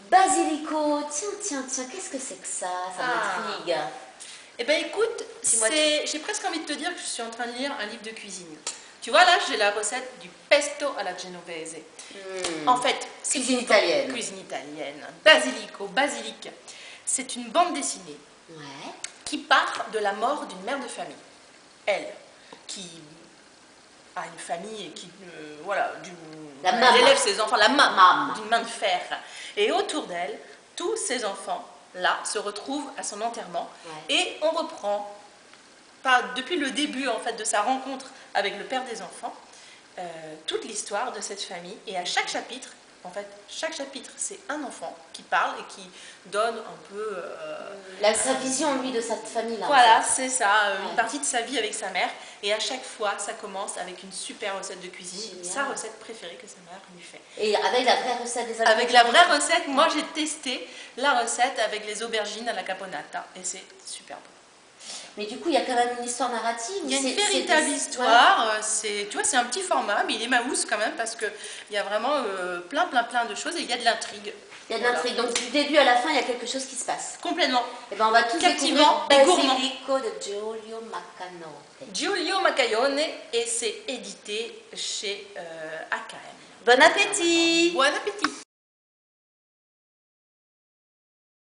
Basilico, tiens, qu'est-ce que c'est que ça? Ça m'intrigue. Eh ben écoute, j'ai presque envie de te dire que je suis en train de lire un livre de cuisine. Tu vois là, j'ai la recette du pesto alla genovese. En fait, c'est cuisine italienne. Cuisine italienne. Basilic. C'est une bande dessinée qui part de la mort d'une mère de famille. Elle, qui a une famille et qui, elle élève ses enfants, la maman, d'une main de fer. Et autour d'elle, tous ces enfants-là se retrouvent à son enterrement. Et on reprend, depuis le début en fait, de sa rencontre avec le père des enfants, toute l'histoire de cette famille. Et à chaque chapitre, c'est un enfant qui parle et qui donne un peu... sa vision, lui, de cette famille-là. Voilà, c'est ça, une partie de sa vie avec sa mère. Et à chaque fois, ça commence avec une super recette de cuisine, sa recette préférée que sa mère lui fait. Et avec la vraie recette des Avec la vraie recette, moi j'ai testé la recette avec les aubergines à la caponata. Et c'est super bon. Mais du coup, il y a quand même une histoire narrative. Il y a une véritable histoire. Tu vois, c'est un petit format, mais il est maousse quand même parce qu'il y a vraiment plein de choses et il y a de l'intrigue. Il y a de l'intrigue. Donc du début à la fin, il y a quelque chose qui se passe. Complètement. Et ben on va tous captivant découvrir et gourmand. Basilico de Giulio Maccaione. Giulio Maccaione, et c'est édité chez AKM. Bon appétit! Bon appétit!